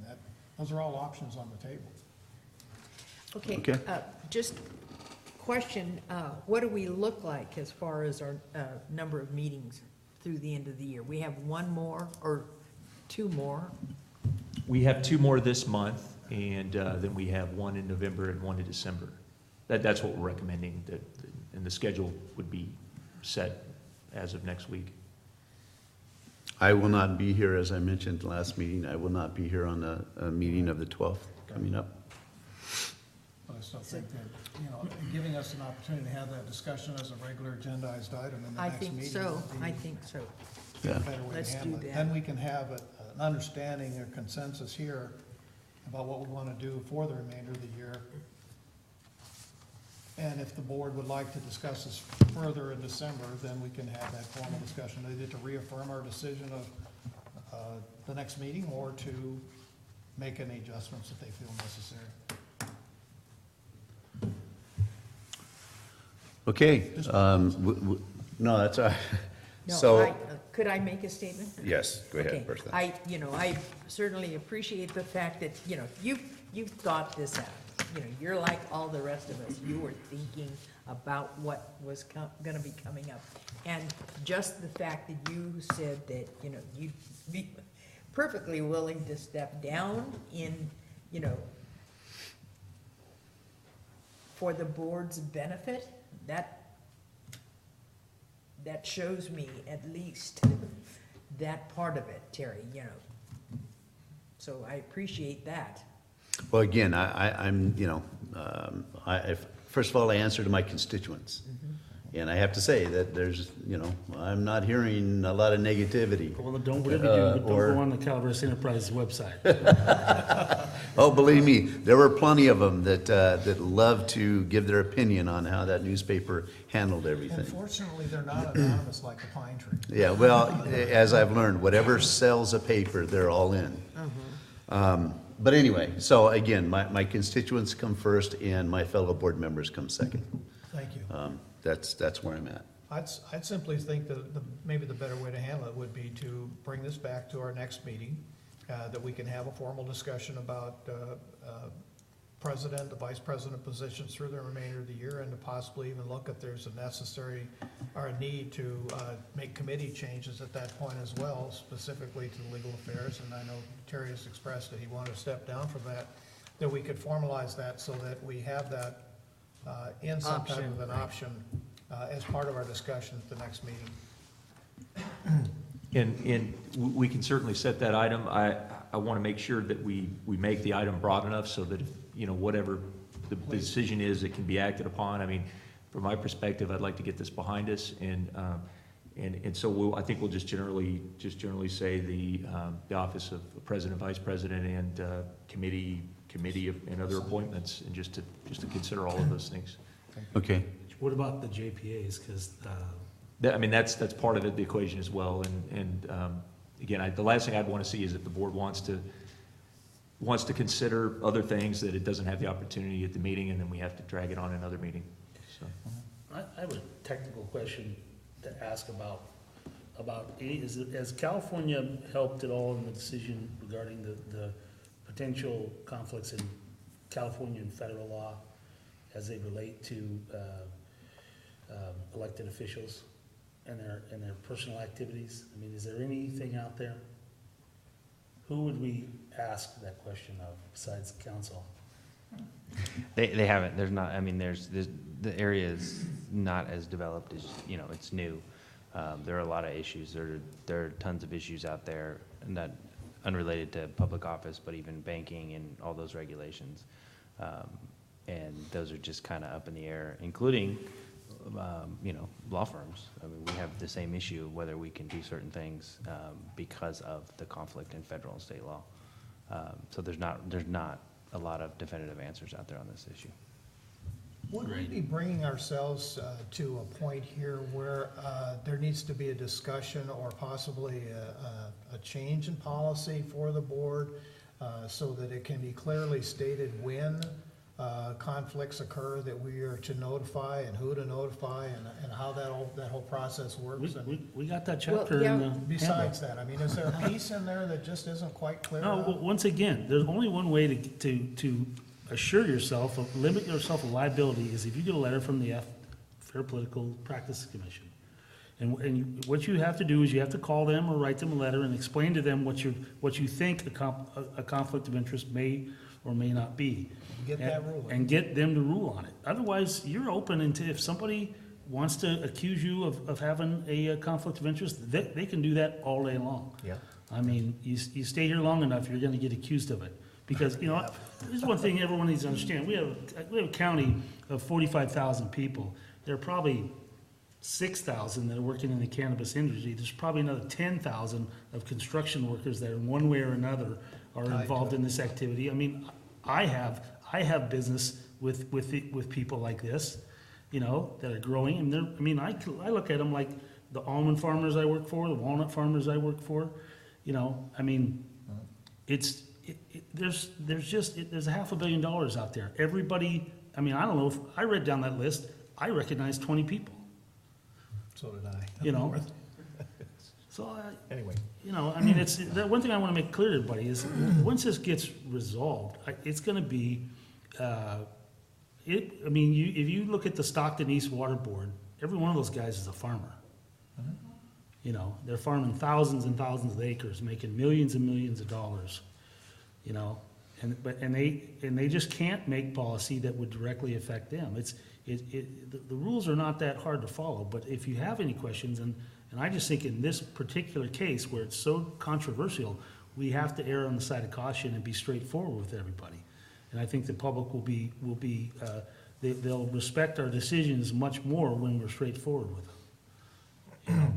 Those are all options on the table. Okay, just question, what do we look like as far as our number of meetings through the end of the year? We have one more, or 2 more. We have 2 more this month, and then we have 1 in November and 1 in December. That's what we're recommending, and the schedule would be set as of next week. I will not be here, as I mentioned last meeting. I will not be here on the meeting of the 12th coming up. But I still think that, giving us an opportunity to have that discussion as a regular agendized item in the I next meeting. think so, would be I think so. a Yeah. better way to Let's handle do it. that. Then we can have an understanding or consensus here about what we want to do for the remainder of the year. And if the board would like to discuss this further in December, then we can have that formal discussion, either to reaffirm our decision of the next meeting or to make any adjustments if they feel necessary. Okay, no, that's all right. No, So, could I make a statement? yes, go Okay. ahead, first. I certainly appreciate the fact that, you've thought this out. You're like all the rest of us. You were thinking about what was gonna be coming up. And just the fact that you said that, you'd be perfectly willing to step down in, for the board's benefit, that shows me at least that part of it, Terry, So I appreciate that. Well, again, I'm, first of all, I answer to my constituents. And I have to say that there's, I'm not hearing a lot of negativity. Well, don't go or- on the Calaveras Enterprise website. Oh, believe me, there were plenty of them that love to give their opinion on how that newspaper handled everything. Unfortunately, they're not anonymous like the pine tree. Yeah, well, as I've learned, whatever sells a paper, they're all in. But anyway, so again, my constituents come first and my fellow board members come second. Thank you. That's where I'm at. I'd simply think that maybe the better way to handle it would be to bring this back to our next meeting, that we can have a formal discussion about president, the vice president positions through the remainder of the year, and to possibly even look if there's a necessary or a need to make committee changes at that point as well, specifically to the legal affairs. And I know Terry has expressed that he wanted to step down from that we could formalize that so that we have that in some type of an option as part of our discussion at the next meeting. And we can certainly set that item. I want to make sure that we make the item broad enough so that, whatever the decision is, it can be acted upon. I mean, from my perspective, I'd like to get this behind us, and so I think we'll just generally say the office of president, vice president, and committee and other appointments, and just to consider all of those things. Okay. What about the JPAs? Because That's part of the equation as well, and again, the last thing I'd want to see is that the board wants to consider other things that it doesn't have the opportunity at the meeting, and then we have to drag it on another meeting, so. I have a technical question to ask about has California helped at all in the decision regarding the potential conflicts in California and federal law as they relate to elected officials and their personal activities? I mean, is there anything out there? Who would we ask that question of besides council? They haven't, there's not, the area is not as developed as, it's new. There are a lot of issues, there are tons of issues out there, and that unrelated to public office, but even banking and all those regulations. And those are just kind of up in the air, including, law firms. We have the same issue, whether we can do certain things because of the conflict in federal and state law. So there's not a lot of definitive answers out there on this issue. Would we be bringing ourselves to a point here where there needs to be a discussion or possibly a change in policy for the board so that it can be clearly stated when conflicts occur that we are to notify and who to notify and how that whole process works? We got that chapter yeah. in the Besides that, is there a piece in there that just isn't quite clear? No, enough? well, once again, there's only one way to assure yourself, limit yourself of liability is if you get a letter from the Fair Political Practice Commission And what you have to do is you have to call them or write them a letter and explain to them what you think a conflict of interest may or may not be. Get that ruling. And get them to rule on it. Otherwise, you're open until, if somebody wants to accuse you of having a conflict of interest, they can do that all day long. Yeah. I mean, you stay here long enough, you're gonna get accused of it. Because, you know, this is one thing everyone needs to understand. We have a county of 45,000 people. There are probably 6,000 that are working in the cannabis industry. There's probably another 10,000 of construction workers that in one way or another are involved in this activity. I mean, I have business with people like this, you know, that are growing, and they're, I mean, I look at them like the almond farmers I work for, the walnut farmers I work for, you know, I mean, there's $500 million out there. Everybody, I mean, I don't know, if I read down that list, I recognize 20 people, So did I. you know? So, Anyway. you know, I mean, it's, the one thing I want to make clear to everybody is, once this gets resolved, it's gonna be, I mean, if you look at the Stockton East Water Board, every one of those guys is a farmer. You know, they're farming thousands and thousands of acres, making millions and millions of dollars, you know? And they just can't make policy that would directly affect them. The rules are not that hard to follow, but if you have any questions, and I just think in this particular case where it's so controversial, we have to err on the side of caution and be straightforward with everybody. And I think the public they'll respect our decisions much more when we're straightforward with them. You know?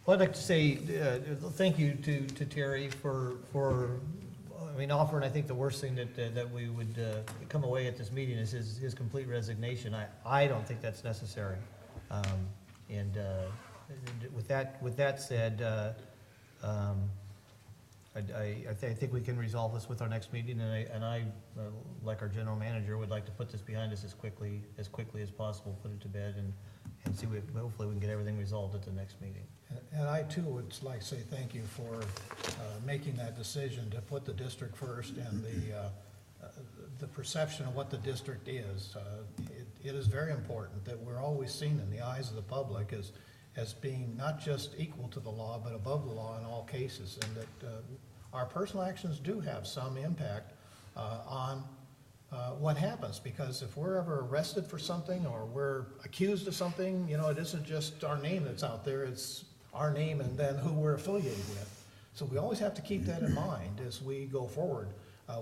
Well, I'd like to say, thank you to Terry for, I mean, offering, I think the worst thing that we would come away at this meeting is his complete resignation. I don't think that's necessary. And with that said, I think we can resolve this with our next meeting, and I, like our general manager, would like to put this behind us as quickly as possible, put it to bed, and see, hopefully we can get everything resolved at the next meeting. And I too would like to say thank you for making that decision to put the district first and the perception of what the district is. It is very important that we're always seen in the eyes of the public as being not just equal to the law, but above the law in all cases, and that our personal actions do have some impact on what happens, because if we're ever arrested for something or we're accused of something, you know, it isn't just our name that's out there, it's our name and then who we're affiliated with. So we always have to keep that in mind as we go forward.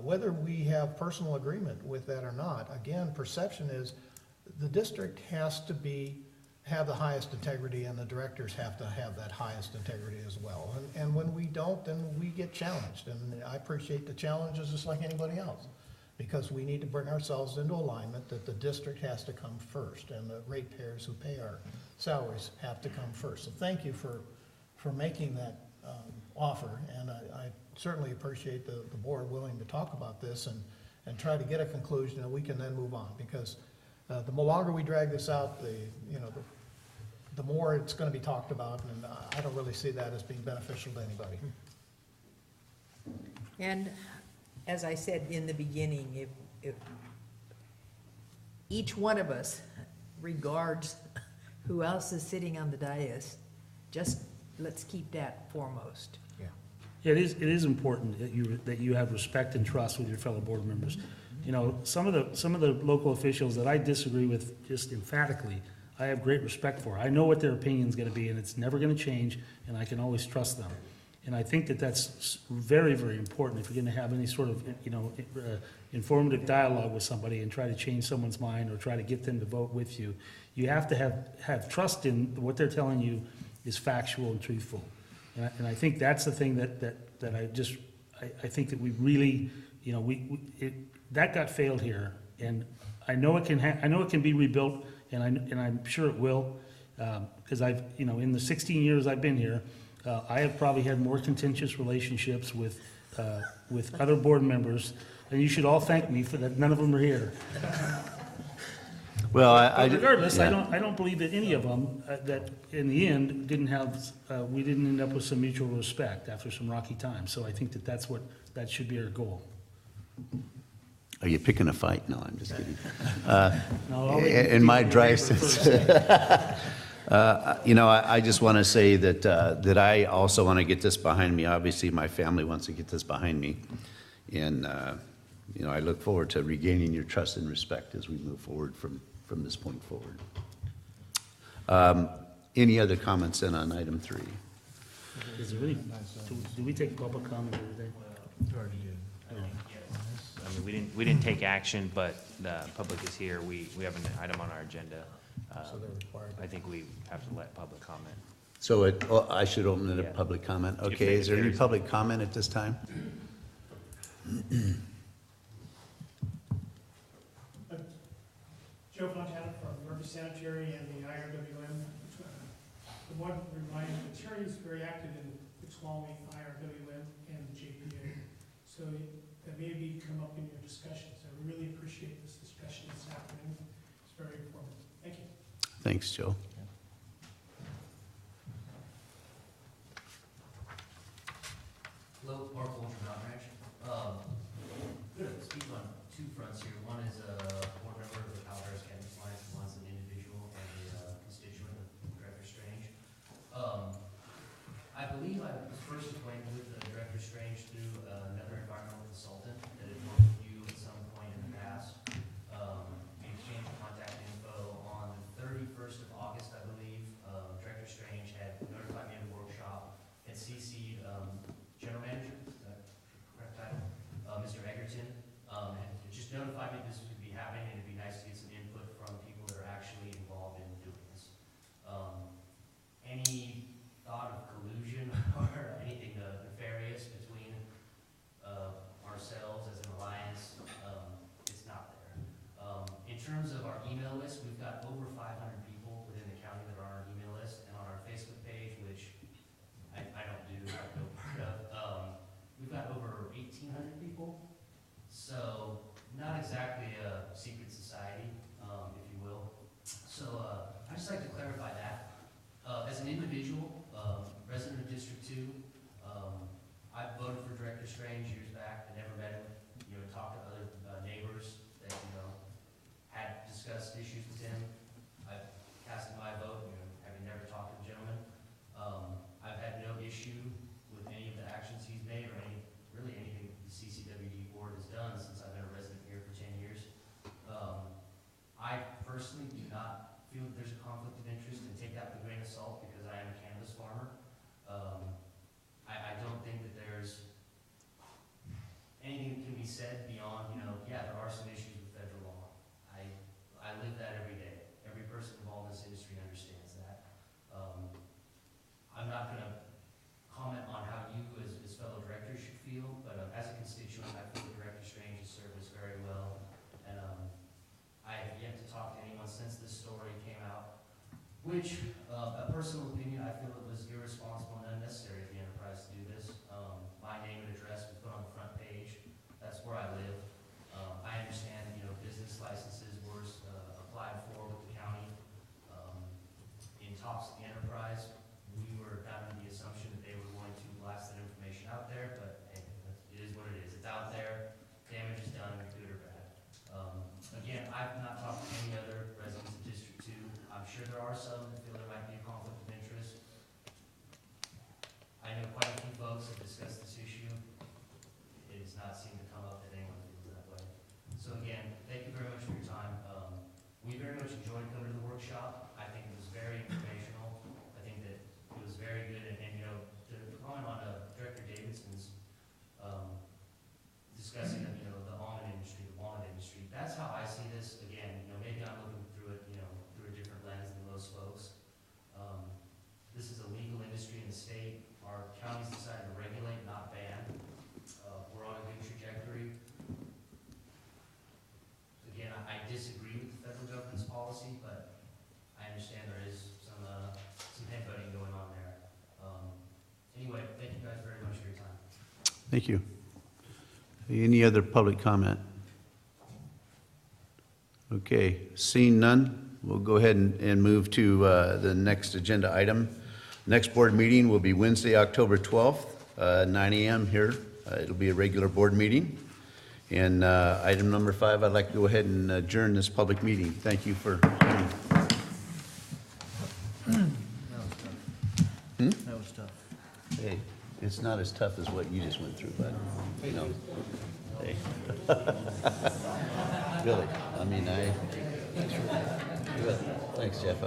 Whether we have personal agreement with that or not, again, perception is the district has to have the highest integrity, and the directors have to have that highest integrity as well. And when we don't, then we get challenged. And I appreciate the challenges just like anybody else, because we need to bring ourselves into alignment that the district has to come first, and the ratepayers who pay our salaries have to come first. So thank you for making that offer, and I certainly appreciate the board willing to talk about this and try to get a conclusion that we can then move on, because the longer we drag this out, the more it's going to be talked about, and I don't really see that as being beneficial to anybody. And as I said in the beginning, if each one of us regards who else is sitting on the dais, just let's keep that foremost. Yeah, it is important that you have respect and trust with your fellow board members. You know, some of the local officials that I disagree with just emphatically, I have great respect for. I know what their opinion's gonna be, and it's never gonna change, and I can always trust them. And I think that that's very, very important if you're gonna have any sort of, informative dialogue with somebody and try to change someone's mind or try to get them to vote with you. You have to have trust in what they're telling you is factual and truthful. And I think that's the thing that I think that we really, that got failed here. And I know it can be rebuilt, and I'm sure it will, because in the 16 years I've been here, I have probably had more contentious relationships with other board members, and you should all thank me for that. None of them are here. Well, But regardless, yeah. I don't believe that any of them, that in the end, we didn't end up with some mutual respect after some rocky times. So I think that should be our goal. Are you picking a fight? No, I'm just kidding. No, I'll let you In my take dry your sense. first. You know, I just want to say that, that I also want to get this behind me. Obviously, my family wants to get this behind me. And, you know, I look forward to regaining your trust and respect as we move forward from this point forward. Any other comments then on item 3? Is there really, do we take public comment today? I mean, we didn't take action, but the public is here. We have an item on our agenda. I think we have to let public comment. So I should open it up, public comment. Okay, is there any public comment at this time? Joe Fontana from Murphy Sanitary and the IRWM. The one reminder, the charity is very active in the Tuolumne IRWM and the JPA. So that may be come up in your discussions. I really appreciate this discussion that's happening. It's very informative. Thank you. Thanks, Joe. Hello, Mark Wolf from Mountain Ranch. Good to speak on two fronts here. One is a board member of the Palo Alto County Alliance, and one's an individual and a constituent of Director Strange. I believe I was first acquainted with Director Strange through another environmental consultant that had worked with you at some point in the past. We exchanged contact info on the 31st of August, I believe. Director Strange had notified me of the workshop and CC'd General Manager, is that correct title? Mr. Egerton, and just notified me this would be happening, and it'd be nice to get some input from people that are actually involved in doing this. Any thought of collusion or anything nefarious between ourselves as an alliance? It's not there. In terms of our email list, we've got over 500 people within the county that are on our email list, and on our Facebook page, which I don't do, I have no part of, we've got over 1,800 people. So not exactly a secret society, if you will. So I'd just like to clarify that. As an individual, resident of District 2, I voted for Director Strange years back. I never met him, you know, talked to other neighbors that, you know, had discussed issues with him. I've cast my vote, you know, having never talked to the gentleman. I've had no issue with any of the actions he's made or really anything the CCWD board has done since I've been a resident here for 10 years. I personally do not feel that there's a conflict of interest, and take that with a grain of salt because I am a cannabis farmer. I don't think that there's anything that can be said beyond, you know, yeah, there are some issues with federal law. I live that every day. Every person involved in this industry understands that. I'm not going to comment on how you as fellow directors should feel, but as a constituent, I feel that Director Strange has served us very well. And I have yet to talk to anyone since this story came out, which, a personal opinion, I feel it was irresponsible and unnecessary of the enterprise to do this. My name and address was put on the front page. That's where I live. I understand, you know, business licenses were applied for with the county. In talks with the enterprise, we were down in the assumption that they were going to blast that information out there, but hey, it is what it is. It's out there. Damage is done, good or bad. Again, I've not talked to any other residents of District 2. I'm sure there are some that feel there might be a conflict of interest. I know quite a few folks have discussed this issue. It does not seem to come up that anyone feels that way. So again, thank you very much for your time. We very much enjoyed coming to the workshop. I think it was very informational. I think that it was very good, and you know, to comment on Director Davidson's discussing of, you know, the almond industry, the walnut industry. That's how I see this. Again, you know, maybe I'm looking through it, you know, through a different lens than most folks. This is a legal industry in the state. Our county's decided to regulate, not ban. We're on a good trajectory. Again, I disagree with the federal government's policy, but I understand there is some headbutting going on there. Anyway, thank you guys very much for your time. Thank you. Any other public comment? Okay, seeing none, we'll go ahead and move to the next agenda item. Next board meeting will be Wednesday, October 12th, 9 a.m. here. It'll be a regular board meeting. And item number 5, I'd like to go ahead and adjourn this public meeting. Thank you for coming. It's not as tough as what you just went through, but, you know. Hey. Really, I mean, Good. Thanks, Jeff,